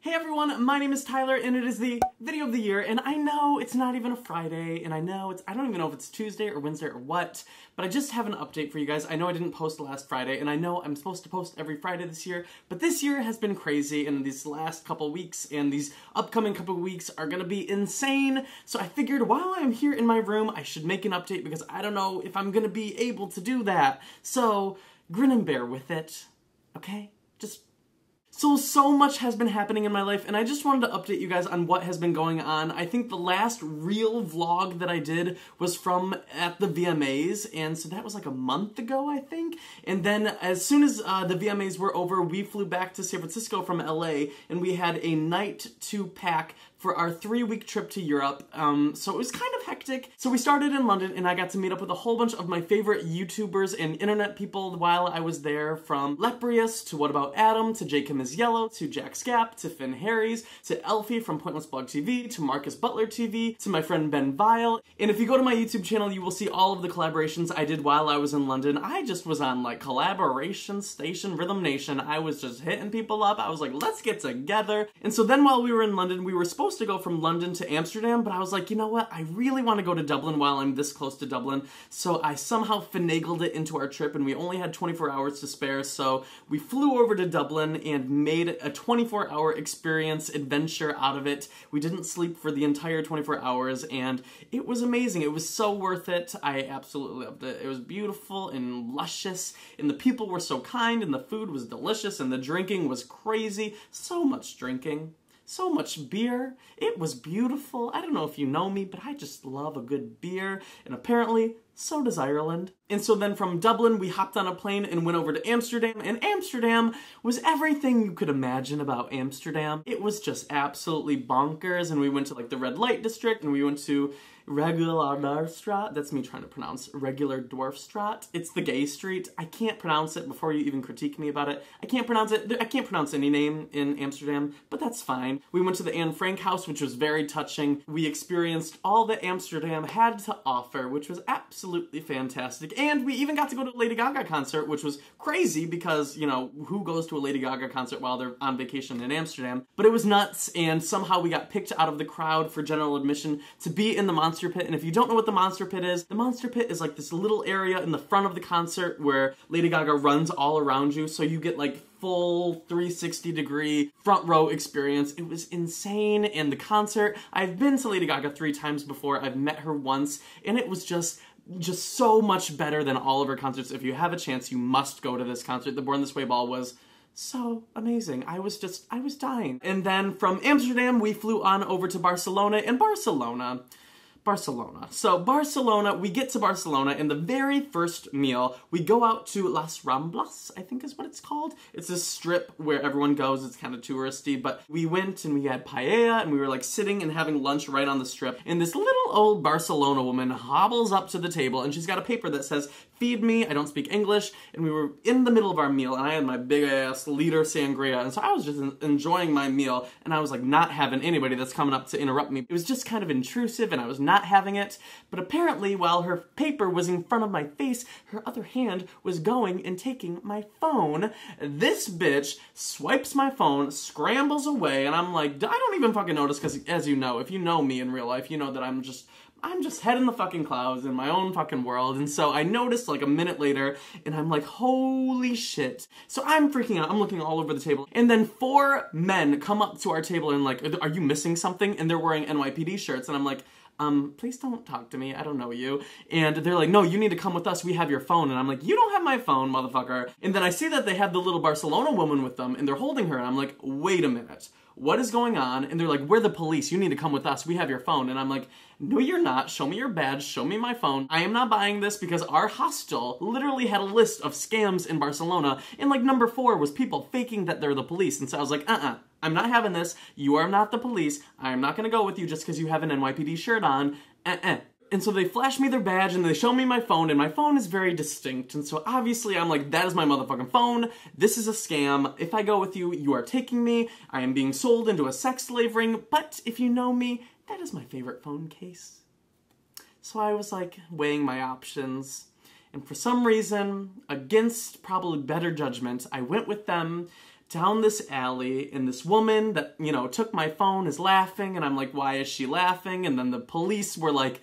Hey everyone, my name is Tyler and it is the video of the year, and I know it's not even a Friday, and I don't even know if it's Tuesday or Wednesday or what, but I just have an update for you guys. I know I didn't post last Friday, and I know I'm supposed to post every Friday this year, but this year has been crazy, and these last couple weeks and these upcoming couple weeks are gonna be insane, so I figured while I'm here in my room, I should make an update because I don't know if I'm gonna be able to do that. So, grin and bear with it, okay? So much has been happening in my life, and I just wanted to update you guys on what has been going on. I think the last real vlog that I did was from at the VMAs, and so that was like a month ago, I think. And then as soon as the VMAs were over, we flew back to San Francisco from LA, and we had a night to pack for our 3-week trip to Europe, so it was kind of hectic. So we started in London, and I got to meet up with a whole bunch of my favorite YouTubers and internet people while I was there, from Leprius to What About Adam, to Jacob is Yellow, to Jack Scap, to Finn Harries, to Elfie from Pointless Blog TV, to Marcus Butler TV, to my friend Ben Vile. And if you go to my YouTube channel, you will see all of the collaborations I did while I was in London. I just was on like Collaboration Station, Rhythm Nation. I was just hitting people up. I was like, let's get together. And so then while we were in London, we were supposed to go from London to Amsterdam, but I was like, you know what? I really want to go to Dublin while I'm this close to Dublin. So I somehow finagled it into our trip, and we only had 24 hours to spare. So we flew over to Dublin and made a 24-hour experience adventure out of it. We didn't sleep for the entire 24 hours, and it was amazing. It was so worth it. I absolutely loved it. It was beautiful and luscious, and the people were so kind, and the food was delicious, and the drinking was crazy. So much drinking. So much beer. It was beautiful. I don't know if you know me, but I just love a good beer, and apparently, so does Ireland. And so then from Dublin, we hopped on a plane and went over to Amsterdam, and Amsterdam was everything you could imagine about Amsterdam. It was just absolutely bonkers, and we went to like the red light district, and we went to Regular that's me trying to pronounce Regular Dwarfstraat. It's the gay street. I can't pronounce it before you even critique me about it. I can't pronounce it. I can't pronounce any name in Amsterdam, but that's fine. We went to the Anne Frank house, which was very touching. We experienced all that Amsterdam had to offer, which was absolutely fantastic. And we even got to go to a Lady Gaga concert, which was crazy because, you know, who goes to a Lady Gaga concert while they're on vacation in Amsterdam? But it was nuts, and somehow we got picked out of the crowd for general admission to be in the Monster Pit. And if you don't know what the Monster Pit is like this little area in the front of the concert where Lady Gaga runs all around you, so you get like full 360-degree front row experience. It was insane. And the concert, I've been to Lady Gaga 3 times before. I've met her once, and it was just so much better than all of her concerts. If you have a chance, you must go to this concert. The Born This Way ball was so amazing. I was dying. And then from Amsterdam, we flew on over to Barcelona, and Barcelona. So Barcelona, we get to Barcelona, and the very first meal, we go out to Las Ramblas, I think is what it's called. It's a strip where everyone goes. It's kind of touristy, but we went and we had paella, and we were like sitting and having lunch right on the strip, and this little old Barcelona woman hobbles up to the table, and she's got a paper that says, "Feed me, I don't speak English," and we were in the middle of our meal, and I had my big-ass liter sangria, and so I was just enjoying my meal, and I was like not having anybody that's coming up to interrupt me. It was just kind of intrusive, and I was not having it, but apparently while her paper was in front of my face, her other hand was going and taking my phone. This bitch swipes my phone, scrambles away, and I'm like, I don't even fucking notice, because as you know, if you know me in real life, you know that I'm just head in the fucking clouds in my own fucking world. And so I noticed like a minute later, and I'm like, holy shit. So I'm freaking out. I'm looking all over the table. And then 4 men come up to our table and like, are you missing something? And they're wearing NYPD shirts. And I'm like, please don't talk to me. I don't know you. And they're like, no, you need to come with us. We have your phone. And I'm like, you don't have my phone, motherfucker. And then I see that they have the little Barcelona woman with them, and they're holding her. And I'm like, wait a minute. What is going on? And they're like, we're the police. You need to come with us. We have your phone. And I'm like, no, you're not. Show me your badge. Show me my phone. I am not buying this, because our hostel literally had a list of scams in Barcelona. And like number 4 was people faking that they're the police. And so I was like, I'm not having this. You are not the police. I am not going to go with you just because you have an NYPD shirt on. And so they flash me their badge, and they show me my phone, and my phone is very distinct. And so obviously I'm like, that is my motherfucking phone. This is a scam. If I go with you, you are taking me. I am being sold into a sex slave ring. But if you know me, that is my favorite phone case. So I was like weighing my options. And for some reason, against probably better judgment, I went with them down this alley, and this woman that, you know, took my phone is laughing, and I'm like, why is she laughing? And then the police were like,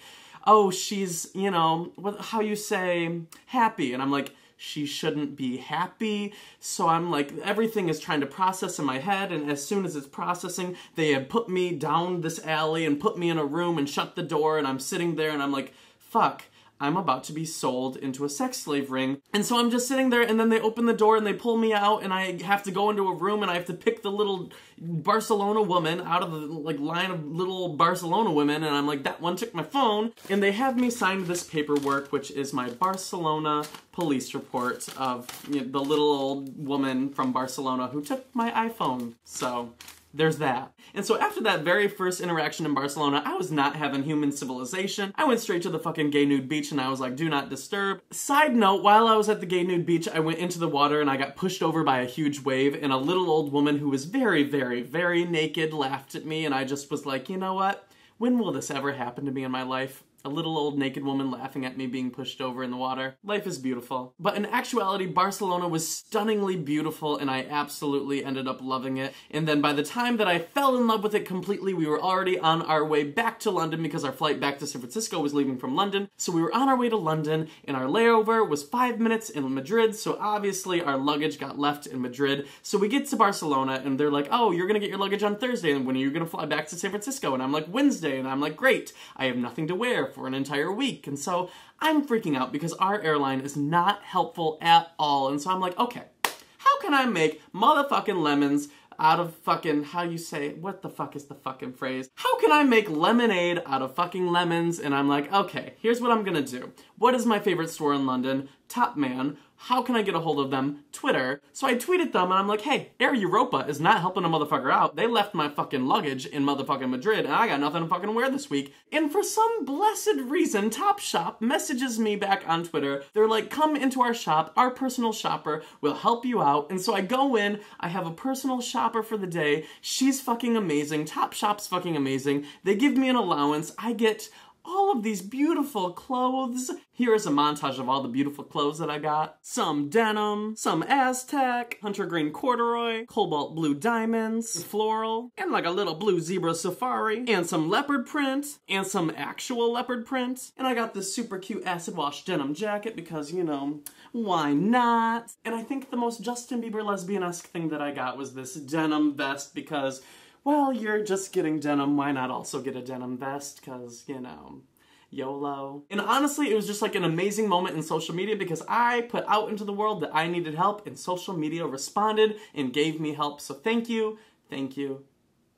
oh, she's, you know, how you say, happy. And I'm like, she shouldn't be happy. So I'm like, everything is trying to process in my head, and as soon as it's processing, they had put me down this alley and put me in a room and shut the door, and I'm sitting there and I'm like, fuck, I'm about to be sold into a sex slave ring. And so I'm just sitting there, and then they open the door and they pull me out, and I have to go into a room, and I have to pick the little Barcelona woman out of the like line of little Barcelona women, and I'm like, that one took my phone. And they have me sign this paperwork, which is my Barcelona police report of, you know, the little old woman from Barcelona who took my iPhone. So there's that. And so after that very first interaction in Barcelona, I was not having human civilization. I went straight to the fucking gay nude beach, and I was like, do not disturb. Side note, while I was at the gay nude beach, I went into the water and I got pushed over by a huge wave, and a little old woman who was very, very, very naked laughed at me, and I just was like, you know what? When will this ever happen to me in my life? A little old naked woman laughing at me being pushed over in the water. Life is beautiful. But in actuality, Barcelona was stunningly beautiful, and I absolutely ended up loving it. And then by the time that I fell in love with it completely, we were already on our way back to London, because our flight back to San Francisco was leaving from London. So we were on our way to London, and our layover was 5 minutes in Madrid, so obviously our luggage got left in Madrid. So we get to Barcelona, and they're like, oh, you're gonna get your luggage on Thursday, and when are you gonna fly back to San Francisco? And I'm like, Wednesday. And I'm like, great, I have nothing to wear for an entire week. And so I'm freaking out because our airline is not helpful at all. And so I'm like, okay, how can I make motherfucking lemons out of fucking, how you say, what the fuck is the fucking phrase? How can I make lemonade out of fucking lemons? And I'm like, okay, here's what I'm gonna do. What is my favorite store in London? Top Man. How can I get a hold of them? Twitter. So I tweeted them, and I'm like, hey, Air Europa is not helping a motherfucker out. They left my fucking luggage in motherfucking Madrid, and I got nothing to fucking wear this week. And for some blessed reason, Topshop messages me back on Twitter. They're like, come into our shop. Our personal shopper will help you out. And so I go in. I have a personal shopper for the day. She's fucking amazing. Topshop's fucking amazing. They give me an allowance. I get all of these beautiful clothes. Here is a montage of all the beautiful clothes that I got. Some denim, some Aztec, hunter green corduroy, cobalt blue diamonds, floral, and like a little blue zebra safari, and some leopard print, and some actual leopard print. And I got this super cute acid wash denim jacket because, you know, why not? And I think the most Justin Bieber lesbian-esque thing that I got was this denim vest because, well, you're just getting denim, why not also get a denim vest? Because, you know, YOLO. And honestly, it was just like an amazing moment in social media because I put out into the world that I needed help, and social media responded and gave me help. So thank you, thank you,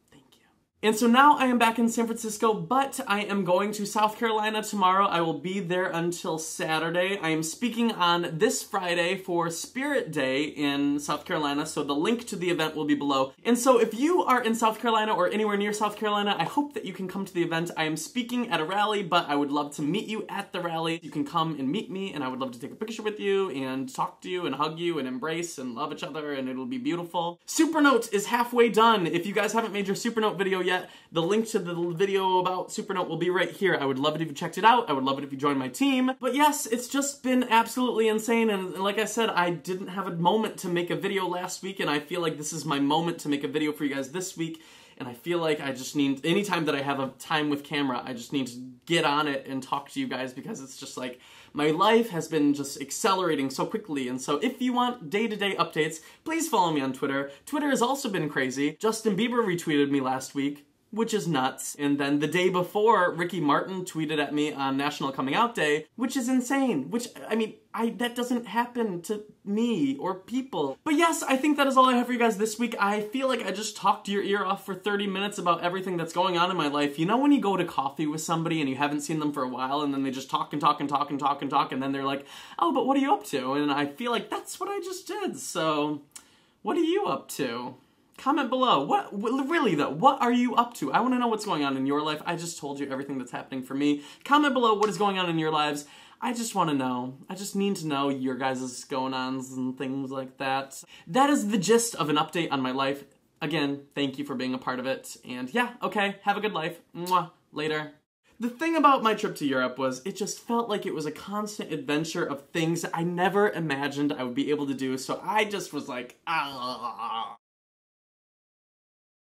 thank you. And so now I am back in San Francisco, but I am going to South Carolina tomorrow. I will be there until Saturday. I am speaking on this Friday for Spirit Day in South Carolina, so the link to the event will be below. And so if you are in South Carolina or anywhere near South Carolina, I hope that you can come to the event. I am speaking at a rally, but I would love to meet you at the rally. You can come and meet me, and I would love to take a picture with you and talk to you and hug you and embrace and love each other, and it'll be beautiful. Supernote is halfway done. If you guys haven't made your Supernote video yet, the link to the video about Supernote will be right here. I would love it if you checked it out. I would love it if you joined my team. But yes, it's just been absolutely insane, and like I said, I didn't have a moment to make a video last week, and I feel like this is my moment to make a video for you guys this week. And I feel like I just need, anytime that I have a time with camera, I just need to get on it and talk to you guys because it's just like, my life has been just accelerating so quickly. And so if you want day-to-day updates, please follow me on Twitter. Twitter has also been crazy. Justin Bieber retweeted me last week, which is nuts. And then the day before, Ricky Martin tweeted at me on National Coming Out Day, which is insane. Which, I mean, that doesn't happen to me or people. But yes, I think that is all I have for you guys this week. I feel like I just talked your ear off for 30 minutes about everything that's going on in my life. You know when you go to coffee with somebody and you haven't seen them for a while and then they just talk and talk and talk and talk and talk and then they're like, oh, but what are you up to? And I feel like that's what I just did. So, what are you up to? Comment below. Really though, what are you up to? I want to know what's going on in your life. I just told you everything that's happening for me. Comment below what is going on in your lives. I just want to know. I just need to know your guys' going-ons and things like that. That is the gist of an update on my life. Again, thank you for being a part of it. And yeah, okay, have a good life. Mwah. Later. The thing about my trip to Europe was it just felt like it was a constant adventure of things I never imagined I would be able to do, so I just was like, ah.